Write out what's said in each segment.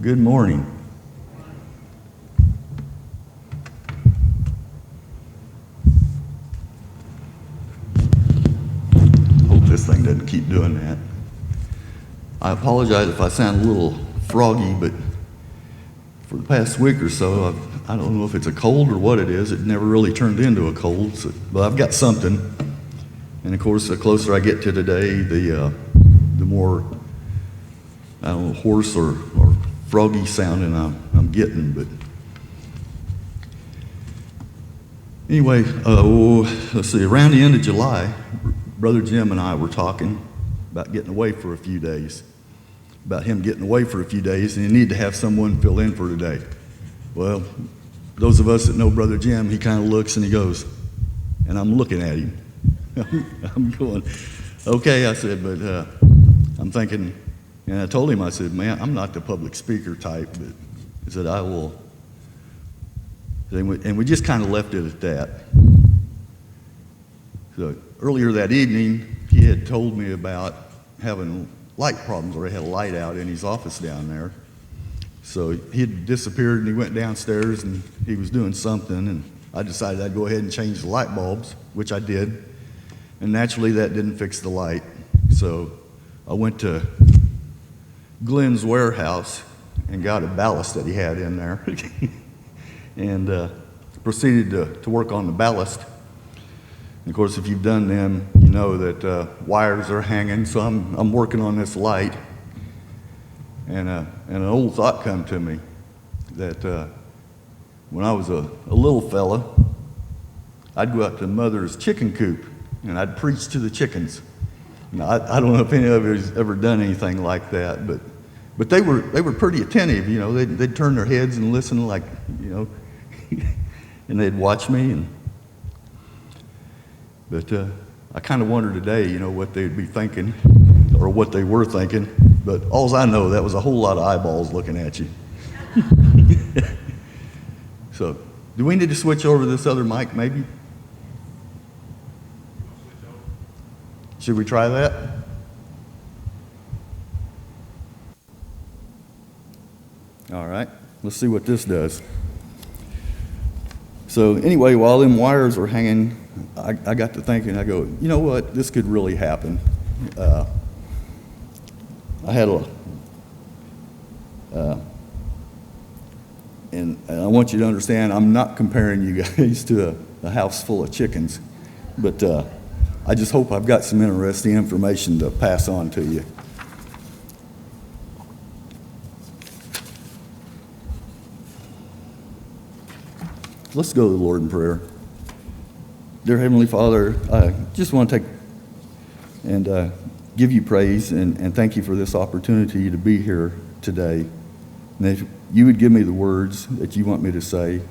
Good morning. Hope this thing doesn't keep doing that. I apologize if I sound a little froggy, but for the past week or so, I don't know if it's a cold or what it is. It never really turned into a cold, but I've got something. And of course, the closer I get to today, the more, I don't know, hoarse or froggy sounding I'm getting. But anyway, let's see, around the end of July, Brother Jim and I were talking about getting away for a few days, about him getting away for a few days, and he needed to have someone fill in for today. Well, those of us that know Brother Jim, he kind of looks and he goes, and I'm looking at him. I'm going, okay, I said, but I'm thinking, and I told him, I said, man, I'm not the public speaker type, but I said, I will. And we just kind of left it at that. So earlier that evening, he had told me about having light problems, or he had a light out in his office down there. So he had disappeared and he went downstairs and he was doing something, and I decided I'd go ahead and change the light bulbs, which I did. And naturally that didn't fix the light. So I went to Glenn's warehouse and got a ballast that he had in there and proceeded to work on the ballast. And of course, if you've done them, you know that wires are hanging, so I'm working on this light. And an old thought come to me that when I was a little fella, I'd go out to mother's chicken coop and I'd preach to the chickens. Now, I don't know if any of you has ever done anything like that, but they were pretty attentive. You know, they'd turn their heads and listen, like, you know, and they'd watch me. But I kind of wonder today, you know, what they'd be thinking or what they were thinking. But all I know, that was a whole lot of eyeballs looking at you. So, do we need to switch over to this other mic, maybe? Should we try that? All right, let's see what this does. So anyway, while them wires were hanging, I got to thinking, I go, you know what, this could really happen. I had and I want you to understand, I'm not comparing you guys to a house full of chickens, but I just hope I've got some interesting information to pass on to you. Let's go to the Lord in prayer. Dear Heavenly Father, I just want to take and give you praise and thank you for this opportunity to be here today. And if you would give me the words that you want me to say.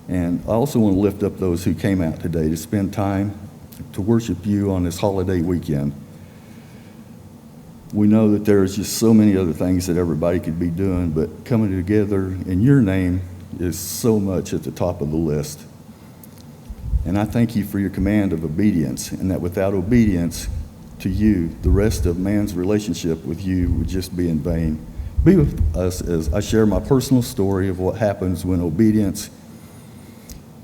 And I also want to lift up those who came out today to spend time to worship you on this holiday weekend. We know that there's just so many other things that everybody could be doing, but coming together in your name is so much at the top of the list. And I thank you for your command of obedience, and that without obedience to you, the rest of man's relationship with you would just be in vain. Be with us as I share my personal story of what happens when obedience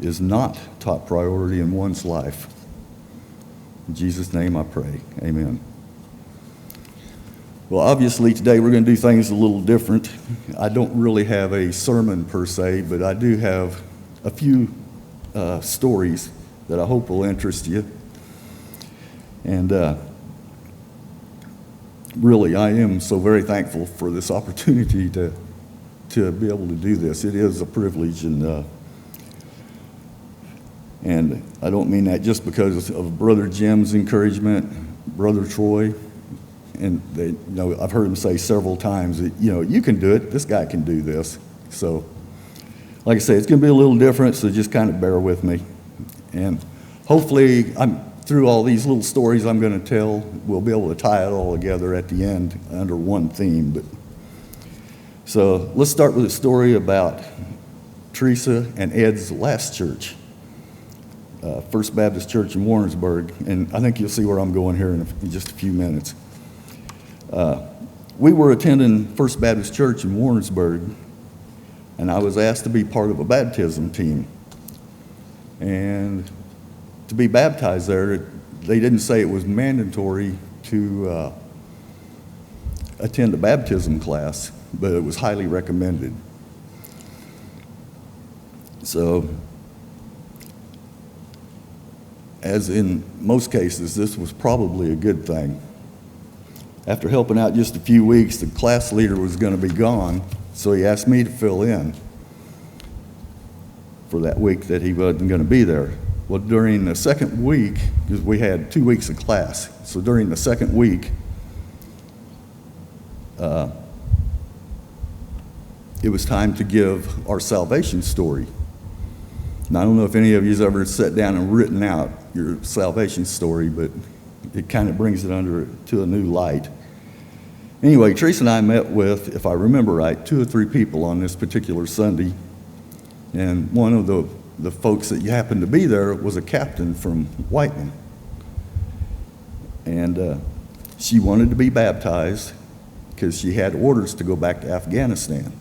is not top priority in one's life. In Jesus' name I pray, amen. Well, obviously today we're going to do things a little different. I don't really have a sermon per se, but I do have a few stories that I hope will interest you. And really, I am so very thankful for this opportunity to be able to do this. It is a privilege, and I don't mean that just because of Brother Jim's encouragement, Brother Troy, and they, you know, I've heard him say several times that, you know, you can do it. This guy can do this. So, like I say, it's going to be a little different. So just kind of bear with me, and hopefully, through all these little stories I'm going to tell, we'll be able to tie it all together at the end under one theme. But so let's start with a story about Teresa and Ed's last church. First Baptist Church in Warrensburg, and I think you'll see where I'm going here in just a few minutes. we were attending First Baptist Church in Warrensburg, and I was asked to be part of a baptism team. And to be baptized there, they didn't say it was mandatory to attend a baptism class, but it was highly recommended. So, as in most cases, this was probably a good thing. After helping out just a few weeks, the class leader was going to be gone, so he asked me to fill in for that week that he wasn't going to be there. Well, during the second week, because we had 2 weeks of class, so during the second week, it was time to give our salvation story. Now, I don't know if any of you have ever sat down and written out your salvation story, but it kind of brings it to a new light. Anyway, Teresa and I met with, if I remember right, 2 or 3 people on this particular Sunday, and one of the folks that happened to be there was a captain from Whiteman. And she wanted to be baptized because she had orders to go back to Afghanistan.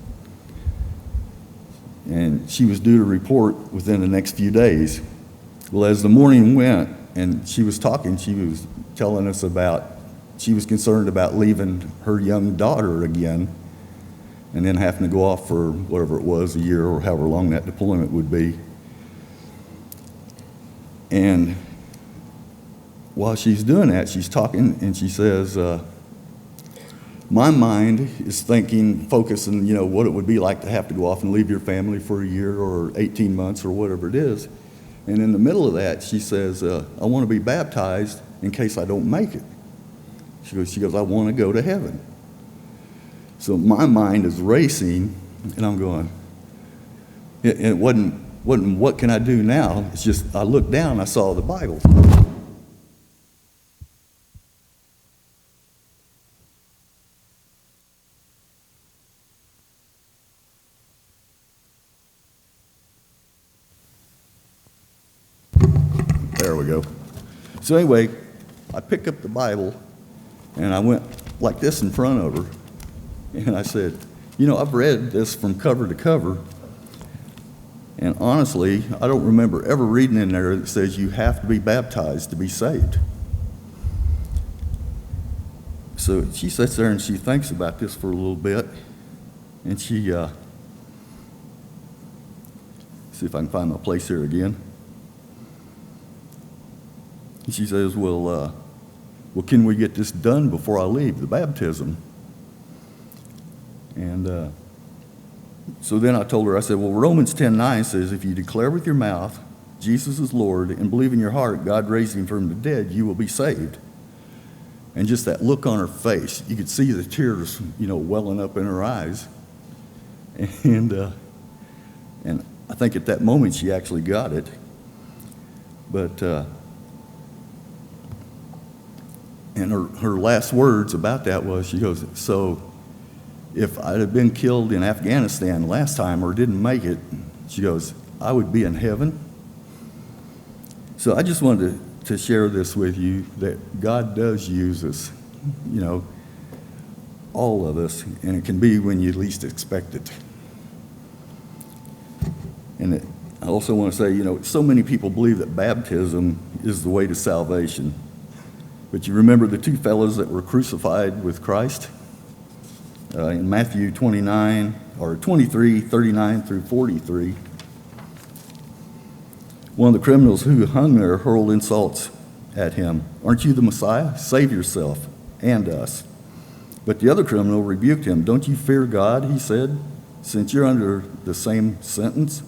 And she was due to report within the next few days. Well, as the morning went, and she was talking, she was telling us about, she was concerned about leaving her young daughter again, and then having to go off for whatever it was, a year or however long that deployment would be. And while she's doing that, she's talking, and she says, my mind is thinking, focusing, what it would be like to have to go off and leave your family for a year or 18 months or whatever it is. And in the middle of that, she says, I want to be baptized in case I don't make it. She goes, I want to go to heaven. So my mind is racing, and I'm going, and it wasn't what can I do now? It's just I looked down, I saw the Bible. There we go. So anyway, I picked up the Bible, and I went like this in front of her, and I said, I've read this from cover to cover, and honestly, I don't remember ever reading in there that says you have to be baptized to be saved. So she sits there and she thinks about this for a little bit, and she, see if I can find my place here again. And she says, well, can we get this done before I leave, the baptism? And so then I told her, I said, well, Romans 10:9 says, if you declare with your mouth Jesus is Lord and believe in your heart God raised him from the dead, you will be saved. And just that look on her face, you could see the tears, welling up in her eyes. And I think at that moment she actually got it. But and her last words about that was, she goes, so if I'd have been killed in Afghanistan last time or didn't make it, she goes, I would be in heaven. So I just wanted to share this with you, that God does use us, all of us, and it can be when you least expect it. And I also want to say, so many people believe that baptism is the way to salvation. But you remember the 2 fellows that were crucified with Christ? In Matthew 29, or 23, 39 through 43. One of the criminals who hung there hurled insults at him. Aren't you the Messiah? Save yourself and us. But the other criminal rebuked him. Don't you fear God, he said, since you're under the same sentence?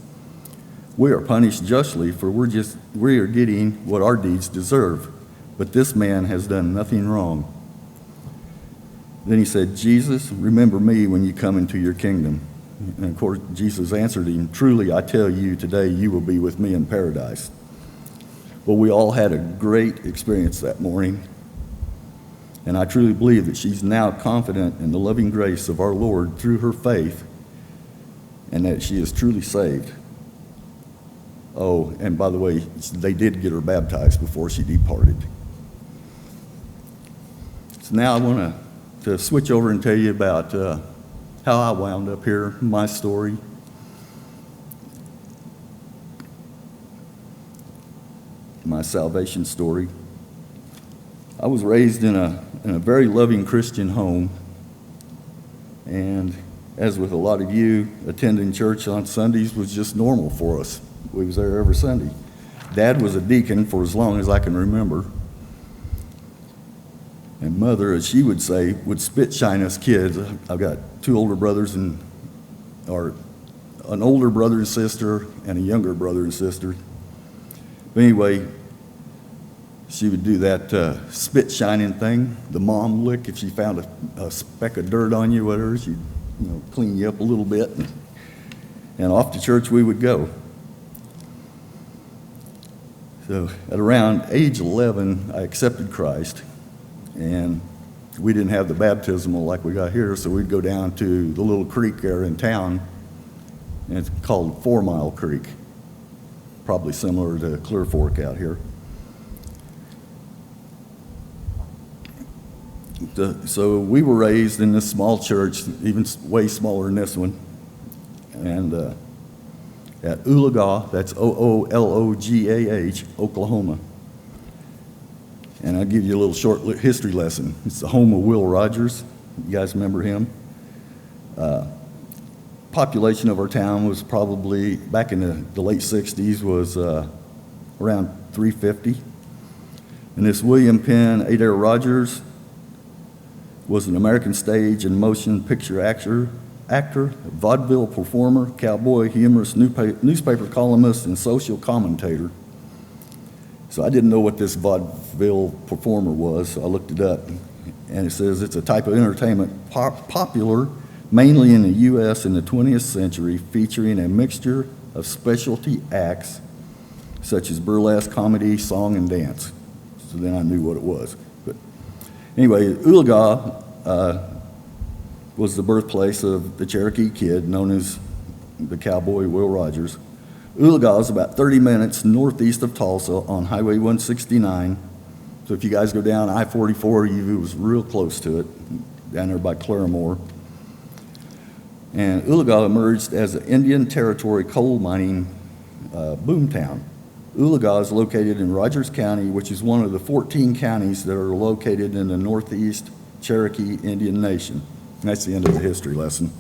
We are punished justly, for we are getting what our deeds deserve. But this man has done nothing wrong. Then he said, Jesus, remember me when you come into your kingdom. And of course, Jesus answered him, truly, I tell you, today you will be with me in paradise. Well, we all had a great experience that morning. And I truly believe that she's now confident in the loving grace of our Lord through her faith, and that she is truly saved. Oh, and by the way, they did get her baptized before she departed. So now I want to to switch over and tell you about how I wound up here, my story. My salvation story. I was raised in a very loving Christian home, and as with a lot of you, attending church on Sundays was just normal for us. We was there every Sunday. Dad was a deacon for as long as I can remember. And Mother, as she would say, would spit shine us kids. I've got two older brothers or an older brother and sister and a younger brother and sister. But anyway, she would do that spit shining thing, the mom lick. If she found a speck of dirt on you, whatever, she'd clean you up a little bit. And off to church we would go. So at around age 11, I accepted Christ. And we didn't have the baptismal like we got here, so we'd go down to the little creek there in town, and it's called 4 Mile Creek, probably similar to Clear Fork out here. So we were raised in this small church, even way smaller than this one, and at Oologah, that's Oologah, Oklahoma. And I'll give you a little short history lesson. It's the home of Will Rogers. You guys remember him? Population of our town was probably, back in the late 60s, was around 350. And this William Penn Adair Rogers was an American stage and motion picture actor, vaudeville performer, cowboy, humorist, newspaper columnist, and social commentator. So I didn't know what this vaudeville performer was, so I looked it up. And it says it's a type of entertainment popular mainly in the U.S. in the 20th century, featuring a mixture of specialty acts such as burlesque, comedy, song, and dance. So then I knew what it was. But anyway, Oologah was the birthplace of the Cherokee Kid known as the cowboy Will Rogers. Oologah is about 30 minutes northeast of Tulsa on Highway 169. So if you guys go down I-44, you was real close to it, down there by Claremore. And Oologah emerged as an Indian Territory coal mining boomtown. Oologah is located in Rogers County, which is one of the 14 counties that are located in the Northeast Cherokee Indian Nation. And that's the end of the history lesson.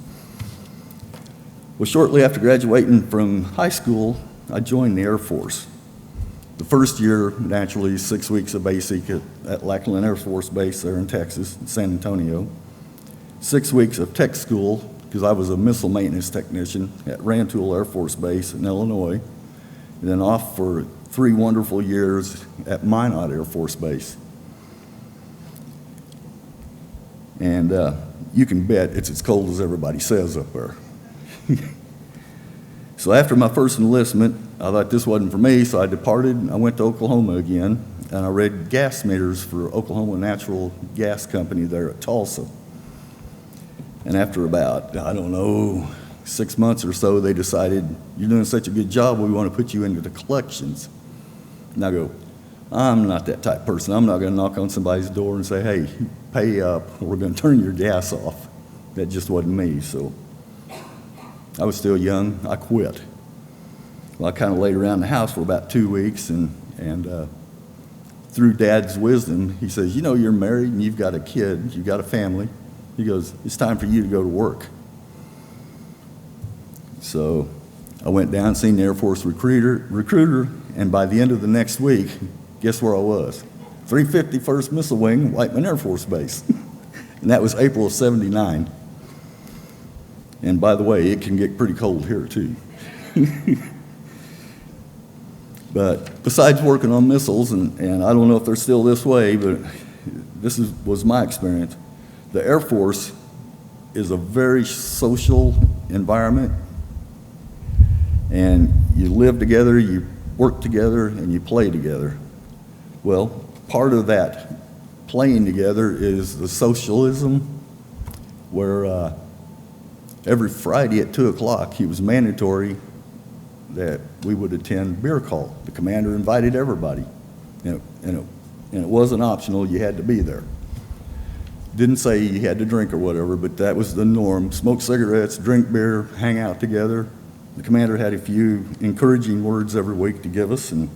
Well, shortly after graduating from high school, I joined the Air Force. The first year, naturally, 6 weeks of basic at Lackland Air Force Base there in Texas, in San Antonio. 6 weeks of tech school, because I was a missile maintenance technician at Rantoul Air Force Base in Illinois. And then off for 3 wonderful years at Minot Air Force Base. And you can bet it's as cold as everybody says up there. So after my first enlistment, I thought this wasn't for me, so I departed and I went to Oklahoma again, and I read gas meters for Oklahoma Natural Gas Company there at Tulsa. And after about, 6 months or so, they decided, you're doing such a good job, we want to put you into the collections. And I go, I'm not that type of person. I'm not going to knock on somebody's door and say, hey, pay up, or we're going to turn your gas off. That just wasn't me, so I was still young. I quit. Well, I kind of laid around the house for about 2 weeks, and through Dad's wisdom, he says, you're married and you've got a kid, you've got a family. He goes, it's time for you to go to work. So I went down, seen the Air Force recruiter, and by the end of the next week, guess where I was? 351st Missile Wing, Whiteman Air Force Base. And that was April of '79. And by the way, it can get pretty cold here too. But besides working on missiles, and I don't know if they're still this way, but this was my experience, the Air Force is a very social environment, and you live together, you work together, and you play together. Well, part of that playing together is the socialism, where every Friday at 2 o'clock, it was mandatory that we would attend beer call. The commander invited everybody, and it wasn't optional, you had to be there. Didn't say you had to drink or whatever, but that was the norm. Smoke cigarettes, drink beer, hang out together. The commander had a few encouraging words every week to give us, and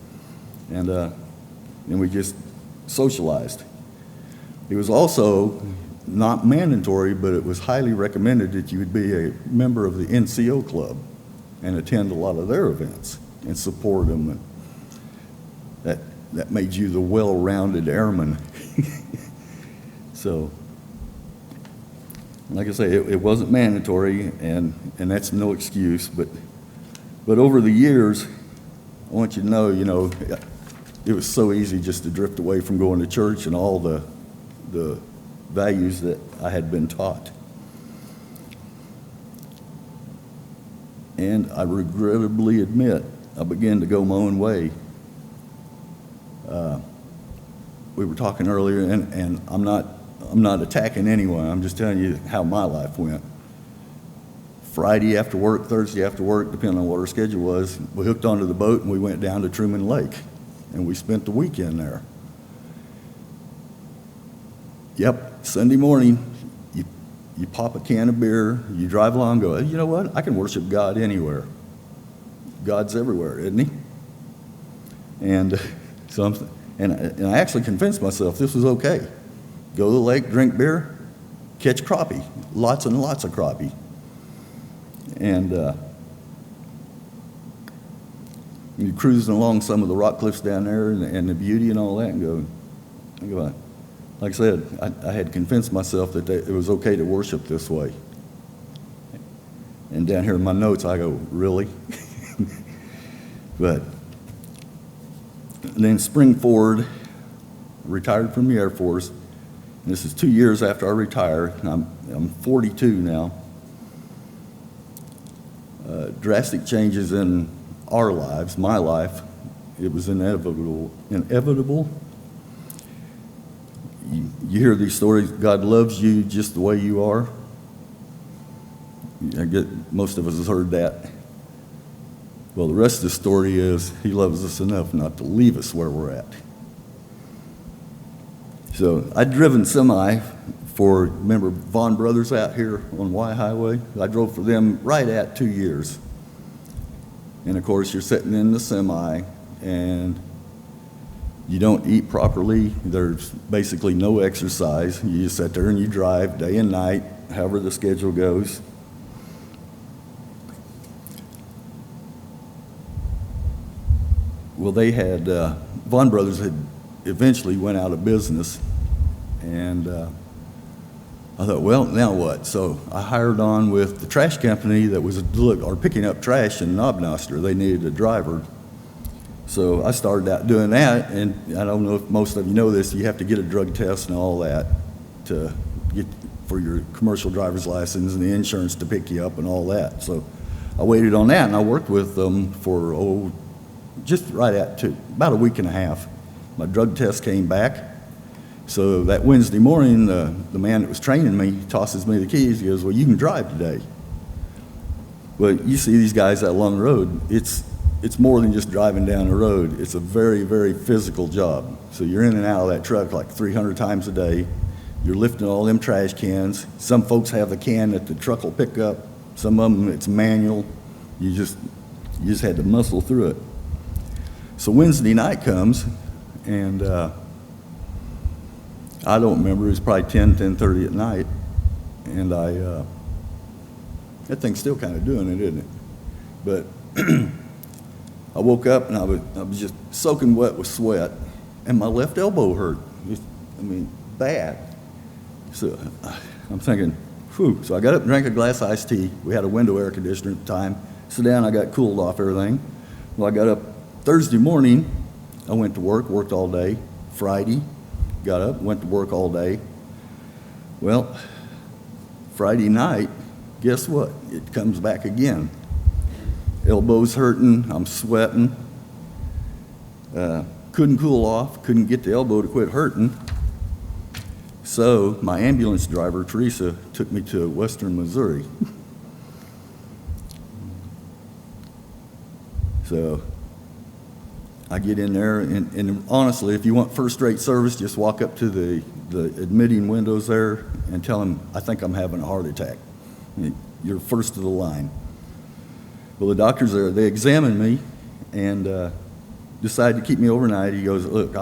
we just socialized. It was also not mandatory, but it was highly recommended that you would be a member of the NCO club and attend a lot of their events and support them. And that made you the well-rounded airman. So, like I say, it wasn't mandatory, and that's no excuse. But over the years, I want you to know, it was so easy just to drift away from going to church and all the values that I had been taught. And I regrettably admit, I began to go my own way. We were talking earlier, and I'm not attacking anyone. I'm just telling you how my life went. Friday after work, Thursday after work, depending on what our schedule was, we hooked onto the boat and we went down to Truman Lake, and we spent the weekend there. Yep, Sunday morning, you pop a can of beer, you drive along and go, you know what, I can worship God anywhere. God's everywhere, isn't he? And so and I actually convinced myself this was okay. Go to the lake, drink beer, catch crappie, lots and lots of crappie. And you're cruising along some of the rock cliffs down there and the beauty and all that, and go, like I said, I had convinced myself that it was okay to worship this way. And down here in my notes, I go, really? But then spring forward, retired from the Air Force. And this is 2 years after I retired. I'm 42 now. Drastic changes in our lives, my life. It was inevitable. You hear these stories, God loves you just the way you are. I get most of us has heard that. Well, the rest of the story is he loves us enough not to leave us where we're at. So I'd driven semi for, remember Vaughn Brothers out here on Y Highway? I drove for them right at 2 years. And of course, you're sitting in the semi and you don't eat properly. There's basically no exercise. You just sit there and you drive day and night, however the schedule goes. Well, they had, Vaughn Brothers had eventually went out of business, and I thought, well, now what? So I hired on with the trash company that was picking up trash in Noster. They needed a driver. So I started out doing that, and I don't know if most of you know this, you have to get a drug test and all that to get for your commercial driver's license and the insurance to pick you up and all that. So I waited on that, and I worked with them for, just right at about a week and a half. My drug test came back. So that Wednesday morning, the man that was training me tosses me the keys. He goes, well, you can drive today. Well, you see these guys out along the road, it's more than just driving down the road. It's a very, very physical job. So you're in and out of that truck like 300 times a day. You're lifting all them trash cans. Some folks have the can that the truck will pick up. Some of them, it's manual. You just had to muscle through it. So Wednesday night comes, and I don't remember, it was probably 10:30 at night, and that thing's still kind of doing it, isn't it? But I woke up and I was just soaking wet with sweat, and my left elbow hurt. Bad. So I'm thinking, whew. So I got up and drank a glass of iced tea. We had a window air conditioner at the time. Sit down, I got cooled off everything. Well, I got up Thursday morning, I went to work, worked all day. Friday, got up, went to work all day. Well, Friday night, guess what? It comes back again. Elbows hurting, I'm sweating. Couldn't cool off, couldn't get the elbow to quit hurting. So my ambulance driver, Teresa, took me to Western Missouri. So I get in there, and honestly, if you want first-rate service, just walk up to the admitting windows there and tell them, I think I'm having a heart attack. You're first of the line. Well, the doctors there, they examined me and decided to keep me overnight. He goes, look,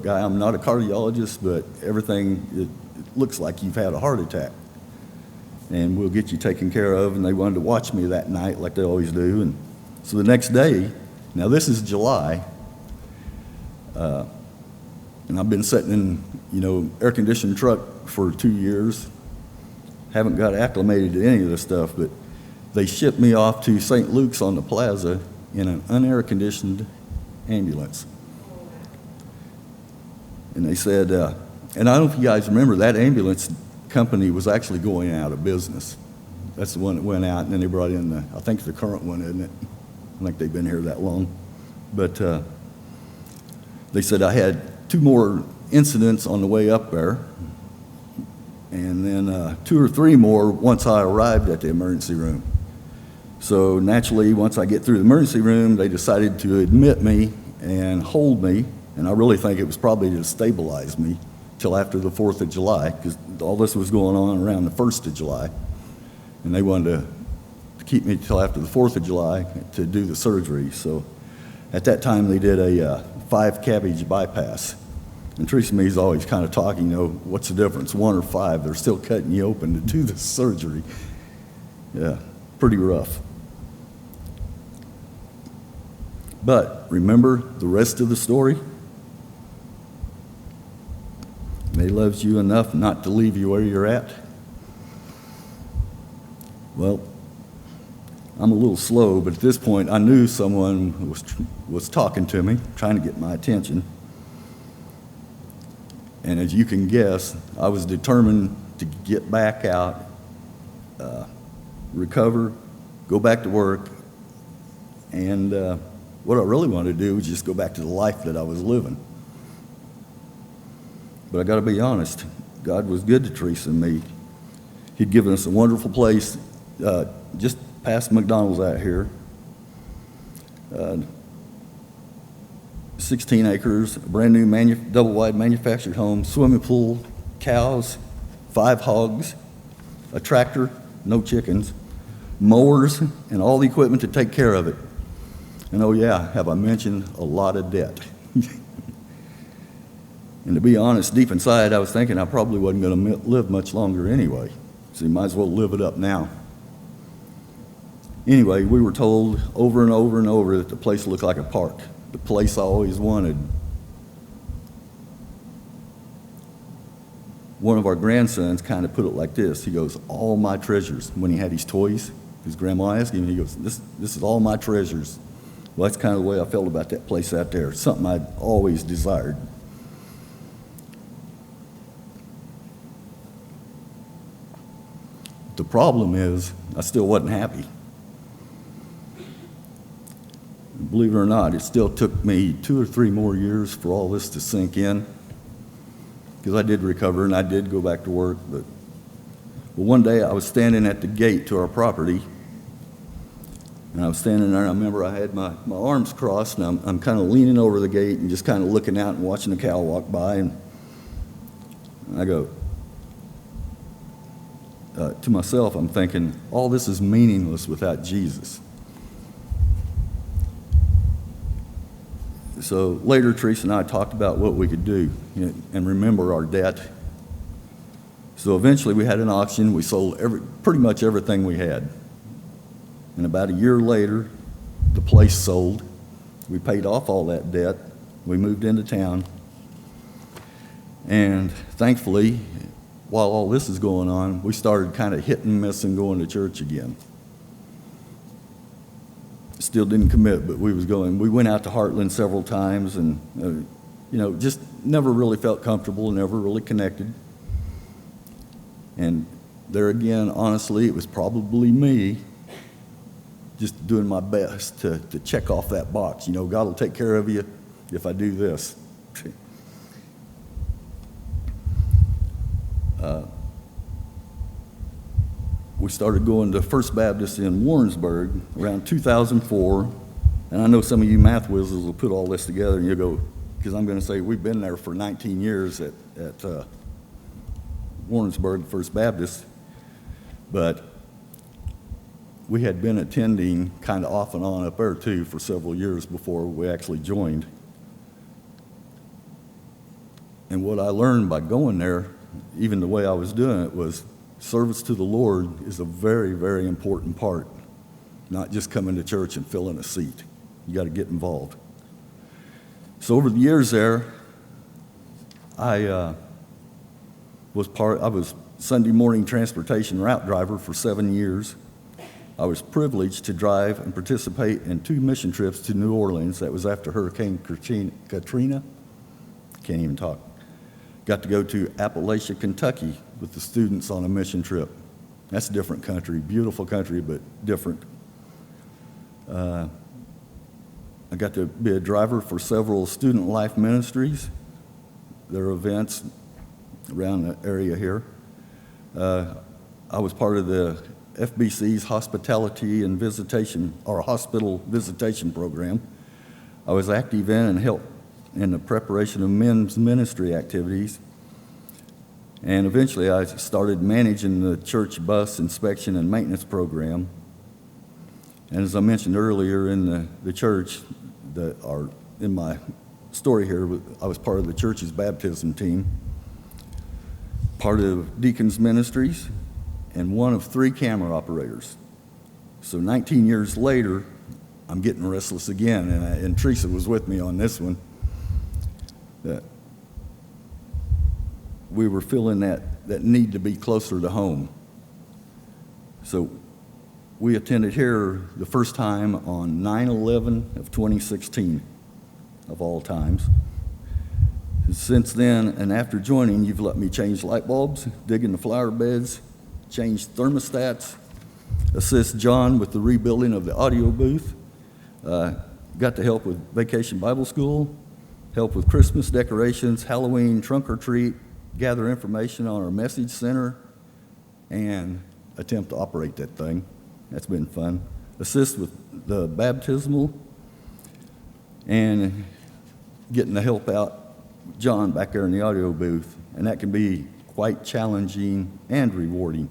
guy, I'm not a cardiologist, but everything, it looks like you've had a heart attack. And we'll get you taken care of. And they wanted to watch me that night like they always do. And so the next day, now this is July, and I've been sitting in, air-conditioned truck for 2 years. Haven't got acclimated to any of this stuff, but they shipped me off to St. Luke's on the plaza in an unair-conditioned ambulance. And they said, and I don't know if you guys remember, that ambulance company was actually going out of business. That's the one that went out, and then they brought in I think the current one, isn't it? I think they've been here that long. But they said I had 2 more incidents on the way up there, and then 2 or 3 more once I arrived at the emergency room. So naturally, once I get through the emergency room, they decided to admit me and hold me, and I really think it was probably to stabilize me till after the 4th of July, because all this was going on around the 1st of July, and they wanted to keep me till after the 4th of July to do the surgery. So at that time, they did a 5-cabbage bypass. And Teresa and me is always kind of talking, what's the difference, 1 or 5? They're still cutting you open to do the surgery. Yeah, pretty rough. But remember the rest of the story? He loves you enough not to leave you where you're at. Well, I'm a little slow, but at this point I knew someone was talking to me, trying to get my attention. And as you can guess, I was determined to get back out, recover, go back to work, and what I really wanted to do was just go back to the life that I was living. But I got to be honest, God was good to Teresa and me. He'd given us a wonderful place just past McDonald's out here. 16 acres, a brand new double-wide manufactured home, swimming pool, cows, 5 hogs, a tractor, no chickens, mowers, and all the equipment to take care of it. And oh yeah, have I mentioned a lot of debt. And to be honest, deep inside, I was thinking I probably wasn't going to live much longer anyway. So you might as well live it up now. Anyway, we were told over and over and over that the place looked like a park, the place I always wanted. One of our grandsons kind of put it like this. He goes, all my treasures. When he had his toys, his grandma asked him, he goes, this is all my treasures. Well, that's kind of the way I felt about that place out there, something I'd always desired. The problem is, I still wasn't happy. Believe it or not, it still took me 2 or 3 more years for all this to sink in, because I did recover and I did go back to work. But one day I was standing at the gate to our property, and I was standing there, and I remember I had my arms crossed, and I'm kind of leaning over the gate and just kind of looking out and watching the cow walk by, and I go, to myself, I'm thinking, all this is meaningless without Jesus. So later, Teresa and I talked about what we could do and remember our debt. So eventually we had an auction. We sold pretty much everything we had. And about a year later, the place sold. We paid off all that debt. We moved into town. And thankfully, while all this is going on, we started kind of hit and miss and going to church again. Still didn't commit, but we was going. We went out to Heartland several times and, just never really felt comfortable, never really connected. And there again, honestly, it was probably me just doing my best to check off that box. God will take care of you if I do this. We started going to First Baptist in Warrensburg around 2004, And I know some of you math whizzes will put all this together and you'll go, because I'm going to say we've been there for 19 years at Warrensburg First Baptist, but we had been attending kind of off and on up there too for several years before we actually joined. And what I learned by going there, even the way I was doing it, was service to the Lord is a very, very important part, not just coming to church and filling a seat. You got to get involved. So over the years there, I was Sunday morning transportation route driver for 7 years. I was privileged to drive and participate in 2 mission trips to New Orleans. That was after Hurricane Katrina. Can't even talk. Got to go to Appalachia, Kentucky with the students on a mission trip. That's a different country, beautiful country, but different. I got to be a driver for several student life ministries. There are events around the area here. I was part of the FBC's hospitality and visitation, or hospital visitation program. I was active in and helped in the preparation of men's ministry activities. And eventually I started managing the church bus inspection and maintenance program. And as I mentioned earlier in the church, in my story here, I was part of the church's baptism team, part of Deacons Ministries, and one of 3 camera operators. So 19 years later, I'm getting restless again, and Teresa was with me on this one. That we were feeling that need to be closer to home. So we attended here the first time on 9/11 of 2016, of all times. And since then, and after joining, you've let me change light bulbs, dig in the flower beds, change thermostats, assist John with the rebuilding of the audio booth, got to help with Vacation Bible School, help with Christmas decorations, Halloween, trunk or treat, gather information on our message center, and attempt to operate that thing. That's been fun. Assist with the baptismal and getting to help out John back there in the audio booth. And that can be quite challenging and rewarding,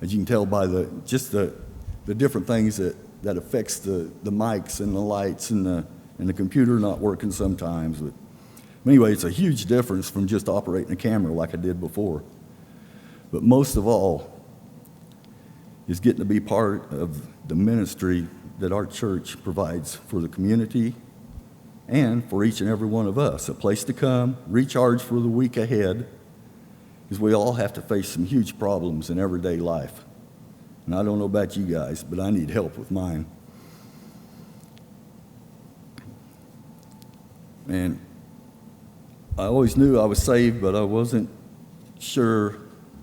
as you can tell by the different things that affects the mics and the lights and the computer not working sometimes. But anyway, it's a huge difference from just operating a camera like I did before. But most of all is getting to be part of the ministry that our church provides for the community and for each and every one of us. A place to come, recharge for the week ahead, because we all have to face some huge problems in everyday life. And I don't know about you guys, but I need help with mine. And I always knew I was saved, but I wasn't sure,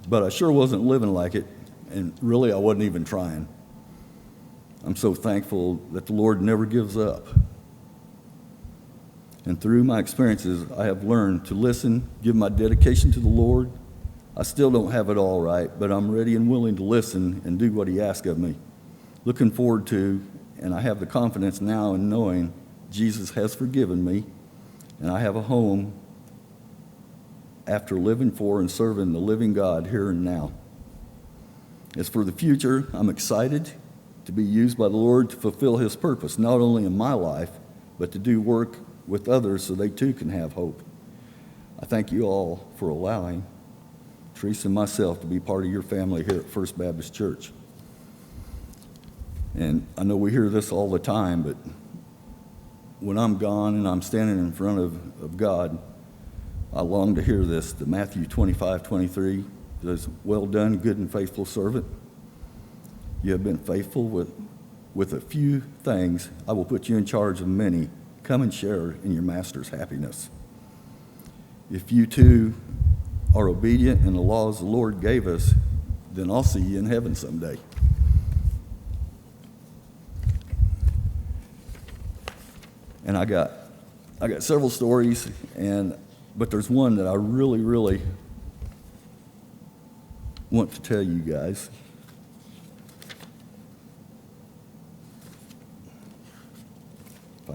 but I sure wasn't living like it. And really, I wasn't even trying. I'm so thankful that the Lord never gives up. And through my experiences, I have learned to listen, give my dedication to the Lord. I still don't have it all right, but I'm ready and willing to listen and do what He asks of me. Looking forward to, and I have the confidence now in knowing Jesus has forgiven me, and I have a home after living for and serving the living God here and now. As for the future, I'm excited to be used by the Lord to fulfill His purpose, not only in my life, but to do work with others so they too can have hope. I thank you all for allowing Teresa and myself to be part of your family here at First Baptist Church. And I know we hear this all the time, but when I'm gone and I'm standing in front of God, I long to hear this, that Matthew 25:23 says, "Well done, good and faithful servant. You have been faithful with a few things. I will put you in charge of many. Come and share in your master's happiness." If you too are obedient in the laws the Lord gave us, then I'll see you in heaven someday. And I got several stories, but there's one that I really, really want to tell you guys.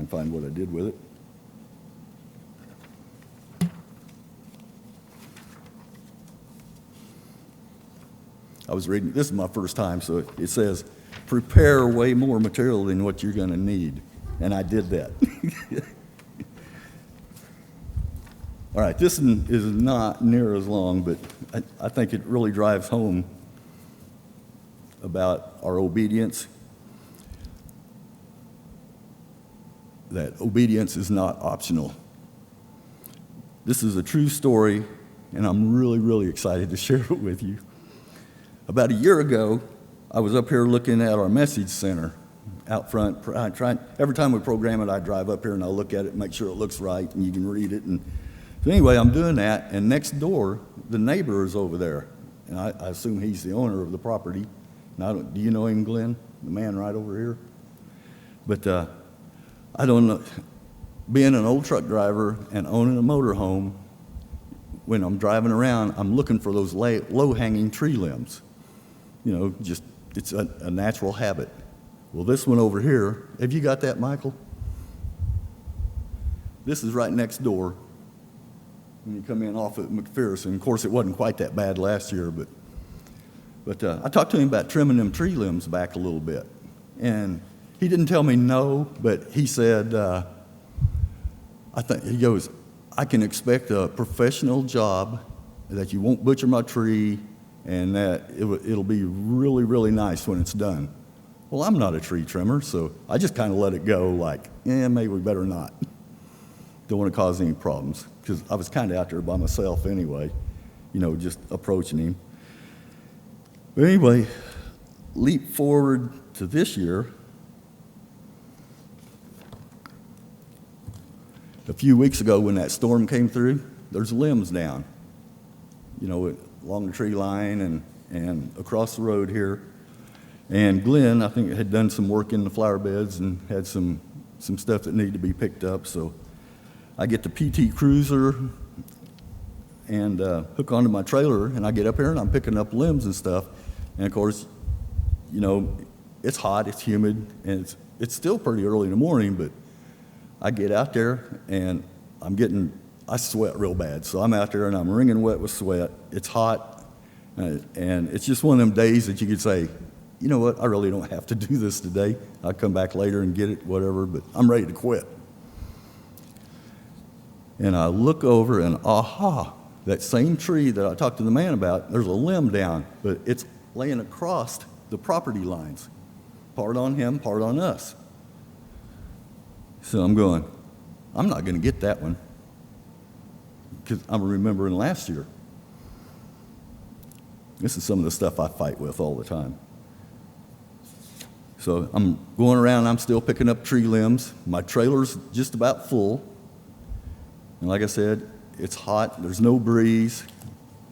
can find what I did with it. I was reading, this is my first time, so it says, prepare way more material than what you're going to need. And I did that. All right, this one is not near as long, but I think it really drives home about our obedience. That obedience is not optional. This is a true story, and I'm really, really excited to share it with you. About a year ago, I was up here looking at our message center out front. Every time we program it, I drive up here and I look at it, make sure it looks right, and you can read it. And so anyway, I'm doing that, and next door, the neighbor is over there, and I assume he's the owner of the property. Do you know him, Glenn? The man right over here? But I don't know. Being an old truck driver and owning a motorhome, when I'm driving around, I'm looking for those low-hanging tree limbs. You know, just it's a natural habit. Well, this one over here, have you got that, Michael? This is right next door when you come in off at McPherson. Of course, it wasn't quite that bad last year, but I talked to him about trimming them tree limbs back a little bit. And he didn't tell me no, but he said, he goes, I can expect a professional job, that you won't butcher my tree, and that it'll be really, really nice when it's done. Well, I'm not a tree trimmer, so I just kind of let it go like, maybe we better not. Don't want to cause any problems, because I was kind of out there by myself anyway, just approaching him. But anyway, leap forward to this year. A few weeks ago when that storm came through, there's limbs down, along the tree line and across the road here. And Glenn, I think, had done some work in the flower beds and had some stuff that needed to be picked up. So I get the PT Cruiser and hook onto my trailer, and I get up here and I'm picking up limbs and stuff. And of course, it's hot, it's humid, and it's still pretty early in the morning, but I get out there and I sweat real bad. So I'm out there and I'm wringing wet with sweat. It's hot, and it's just one of them days that you could say, you know what, I really don't have to do this today. I'll come back later and get it, whatever, but I'm ready to quit. And I look over and that same tree that I talked to the man about, there's a limb down, but it's laying across the property lines. Part on him, part on us. So I'm going, I'm not going to get that one, because I'm remembering last year. This is some of the stuff I fight with all the time. So I'm going around, I'm still picking up tree limbs. My trailer's just about full. And like I said, it's hot, there's no breeze.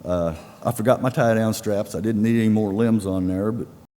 I forgot my tie-down straps. I didn't need any more limbs on there, but